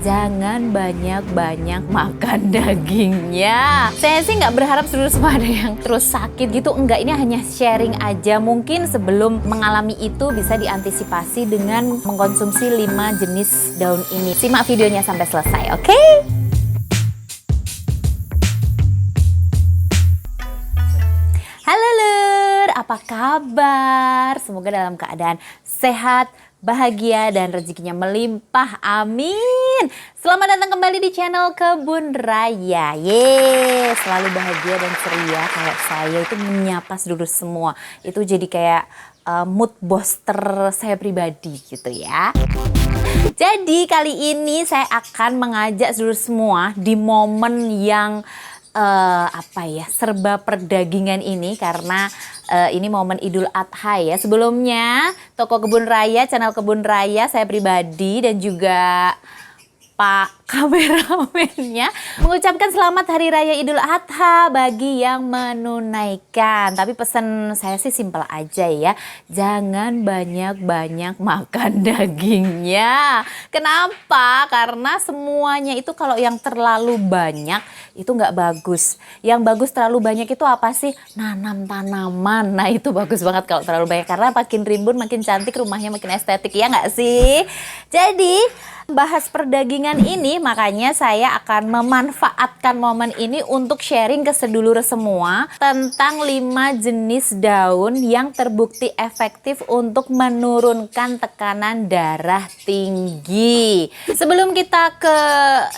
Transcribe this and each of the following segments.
jangan banyak-banyak makan dagingnya. Saya sih nggak berharap seluruh semua ada yang terus sakit gitu, enggak, ini hanya sharing aja. Mungkin sebelum mengalami itu bisa diantisipasi dengan mengkonsumsi 5 jenis daun ini. Simak videonya sampai selesai, oke? Halo Lur, apa kabar? Semoga dalam keadaan sehat, bahagia, dan rezekinya melimpah, amin. Selamat datang kembali di channel Kebun Raya. Yeay, selalu bahagia dan ceria kayak saya itu menyapa seluruh semua. Itu jadi kayak mood booster saya pribadi gitu ya. Jadi kali ini saya akan mengajak seluruh semua di momen yang serba perdagingan ini, karena ini momen Idul Adha ya. Sebelumnya toko Kebun Raya, channel Kebun Raya, saya pribadi dan juga Pak kameramennya mengucapkan selamat Hari Raya Idul Adha bagi yang menunaikan. Tapi pesan saya sih simpel aja ya, jangan banyak-banyak makan dagingnya. Kenapa? Karena semuanya itu kalau yang terlalu banyak itu nggak bagus. Yang bagus terlalu banyak itu apa sih? Nanam tanaman. Nah itu bagus banget kalau terlalu banyak, karena makin rimbun makin cantik, rumahnya makin estetik, ya nggak sih? Jadi bahas perdagingan ini, makanya saya akan memanfaatkan momen ini untuk sharing ke sedulur semua tentang 5 jenis daun yang terbukti efektif untuk menurunkan tekanan darah tinggi. Sebelum kita ke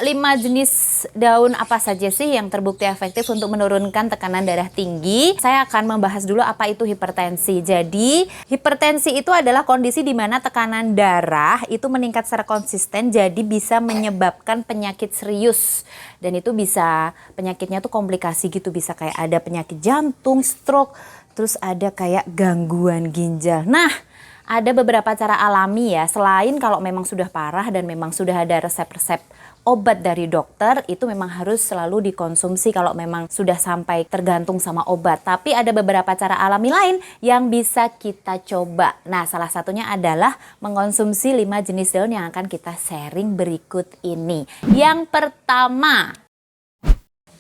5 jenis daun apa saja sih yang terbukti efektif untuk menurunkan tekanan darah tinggi, saya akan membahas dulu apa itu hipertensi. Jadi hipertensi itu adalah kondisi di mana tekanan darah itu meningkat secara konsisten, jadi bisa menyebabkan penyakit serius. Dan itu bisa, penyakitnya tuh komplikasi gitu, bisa kayak ada penyakit jantung, stroke, terus ada kayak gangguan ginjal. Nah, ada beberapa cara alami ya, selain kalau memang sudah parah dan memang sudah ada resep-resep obat dari dokter, itu memang harus selalu dikonsumsi kalau memang sudah sampai tergantung sama obat. Tapi ada beberapa cara alami lain yang bisa kita coba. Nah, salah satunya adalah mengkonsumsi 5 jenis daun yang akan kita sharing berikut ini. Yang pertama,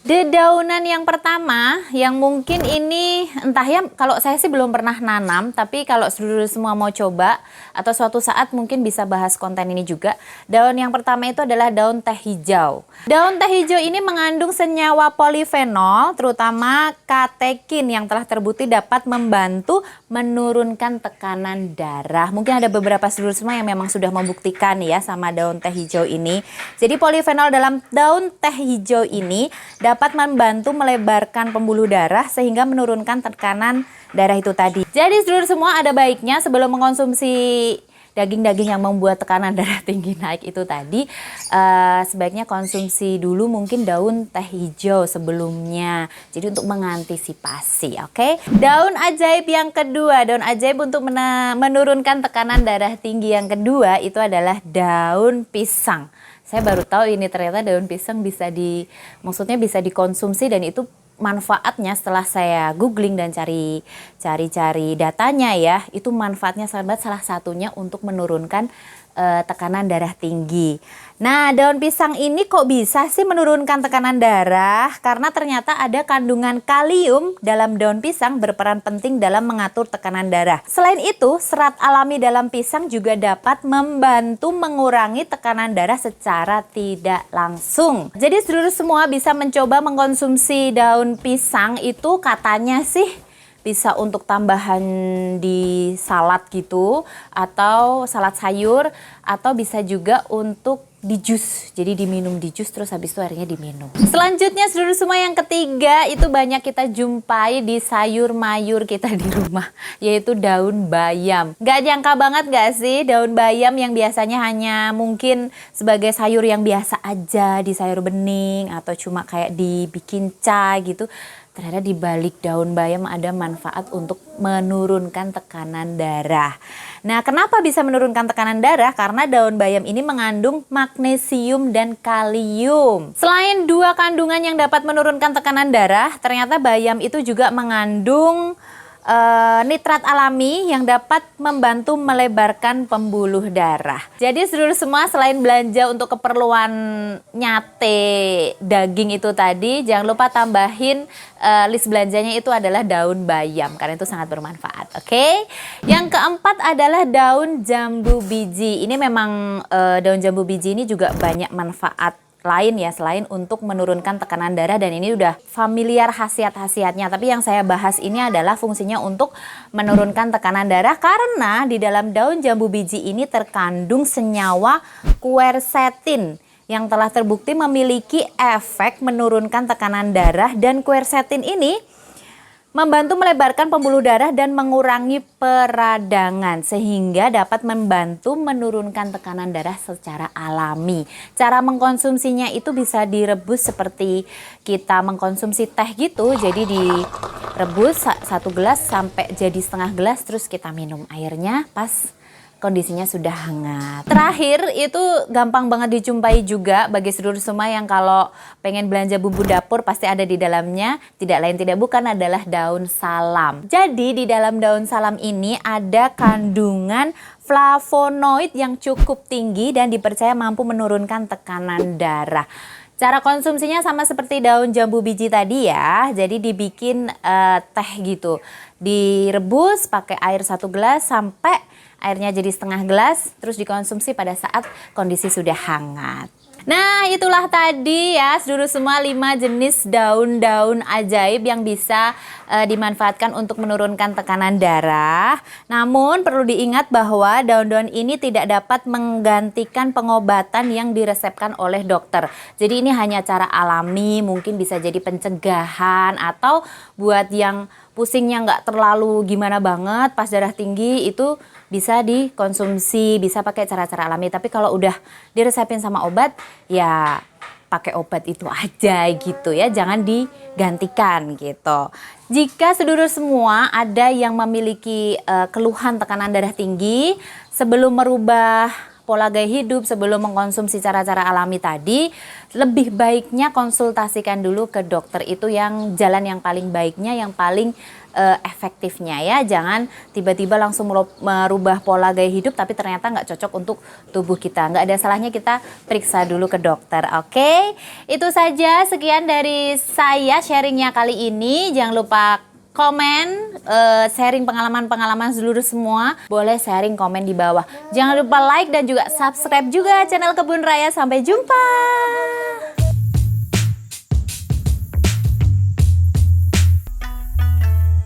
dedaunan yang pertama, yang mungkin ini entah ya, kalau saya sih belum pernah nanam, tapi kalau seluruh semua mau coba atau suatu saat mungkin bisa bahas konten ini juga. Daun yang pertama itu adalah daun teh hijau. Daun teh hijau ini mengandung senyawa polifenol, terutama katekin yang telah terbukti dapat membantu menurunkan tekanan darah. Mungkin ada beberapa seluruh semua yang memang sudah membuktikan ya sama daun teh hijau ini. Jadi polifenol dalam daun teh hijau ini dapat membantu melebarkan pembuluh darah sehingga menurunkan tekanan darah itu tadi. Jadi seluruh semua ada baiknya sebelum mengkonsumsi daging-daging yang membuat tekanan darah tinggi naik itu tadi, sebaiknya konsumsi dulu mungkin daun teh hijau sebelumnya. Jadi untuk mengantisipasi, oke? Daun ajaib yang kedua, daun ajaib untuk menurunkan tekanan darah tinggi yang kedua itu adalah daun pisang. Saya baru tahu ini ternyata daun pisang maksudnya bisa dikonsumsi, dan itu manfaatnya setelah saya googling dan cari datanya ya, itu manfaatnya salah satunya untuk menurunkan tekanan darah tinggi. Nah, daun pisang ini kok bisa sih menurunkan tekanan darah? Karena ternyata ada kandungan kalium dalam daun pisang berperan penting dalam mengatur tekanan darah. Selain itu, serat alami dalam pisang juga dapat membantu mengurangi tekanan darah secara tidak langsung. Jadi seluruh semua bisa mencoba mengkonsumsi daun pisang, itu katanya sih bisa untuk tambahan di salad gitu, atau salad sayur, atau bisa juga untuk di jus. Jadi diminum di jus, terus habis itu airnya diminum. Selanjutnya seluruh semua yang ketiga itu banyak kita jumpai di sayur mayur kita di rumah, yaitu daun bayam. Gak nyangka banget gak sih, daun bayam yang biasanya hanya mungkin sebagai sayur yang biasa aja di sayur bening atau cuma kayak dibikin ca gitu, ternyata di balik daun bayam ada manfaat untuk menurunkan tekanan darah. Nah, kenapa bisa menurunkan tekanan darah? Karena daun bayam ini mengandung magnesium dan kalium. Selain 2 kandungan yang dapat menurunkan tekanan darah, ternyata bayam itu juga mengandung nitrat alami yang dapat membantu melebarkan pembuluh darah. Jadi sedulur semua, selain belanja untuk keperluan nyate daging itu tadi, jangan lupa tambahin list belanjanya itu adalah daun bayam karena itu sangat bermanfaat. Oke. Yang keempat adalah daun jambu biji. Ini memang daun jambu biji ini juga banyak manfaat lain ya, selain untuk menurunkan tekanan darah, dan ini udah familiar khasiat-khasiatnya. Tapi yang saya bahas ini adalah fungsinya untuk menurunkan tekanan darah karena di dalam daun jambu biji ini terkandung senyawa quercetin yang telah terbukti memiliki efek menurunkan tekanan darah, dan quercetin ini membantu melebarkan pembuluh darah dan mengurangi peradangan sehingga dapat membantu menurunkan tekanan darah secara alami. Cara mengkonsumsinya itu bisa direbus seperti kita mengkonsumsi teh gitu. Jadi direbus 1 gelas sampai jadi setengah gelas, terus kita minum airnya pas kondisinya sudah hangat. Terakhir itu gampang banget dijumpai juga bagi seluruh semua yang kalau pengen belanja bumbu dapur pasti ada di dalamnya. Tidak lain tidak bukan adalah daun salam. Jadi di dalam daun salam ini ada kandungan flavonoid yang cukup tinggi dan dipercaya mampu menurunkan tekanan darah. Cara konsumsinya sama seperti daun jambu biji tadi ya. Jadi dibikin teh gitu. Direbus pakai air 1 gelas sampai airnya jadi setengah gelas, terus dikonsumsi pada saat kondisi sudah hangat. Nah, itulah tadi ya seluruh semua 5 jenis daun-daun ajaib yang bisa dimanfaatkan untuk menurunkan tekanan darah. Namun perlu diingat bahwa daun-daun ini tidak dapat menggantikan pengobatan yang diresepkan oleh dokter. Jadi ini hanya cara alami, mungkin bisa jadi pencegahan atau buat yang pusingnya nggak terlalu gimana banget pas darah tinggi itu bisa dikonsumsi, bisa pakai cara-cara alami. Tapi kalau udah diresepin sama obat, ya pakai obat itu aja gitu ya, jangan digantikan gitu. Jika sedulur semua ada yang memiliki keluhan tekanan darah tinggi, sebelum merubah pola gaya hidup, sebelum mengkonsumsi cara-cara alami tadi, lebih baiknya konsultasikan dulu ke dokter. Itu yang jalan yang paling baiknya, yang paling efektifnya ya. Jangan tiba-tiba langsung merubah pola gaya hidup tapi ternyata nggak cocok untuk tubuh kita. Nggak ada salahnya kita periksa dulu ke dokter. Oke, itu saja sekian dari saya sharingnya kali ini. Jangan lupa komen, sharing pengalaman-pengalaman seluruh semua. Boleh sharing komen di bawah. Jangan lupa like dan juga subscribe juga channel Kebun Raya. Sampai jumpa.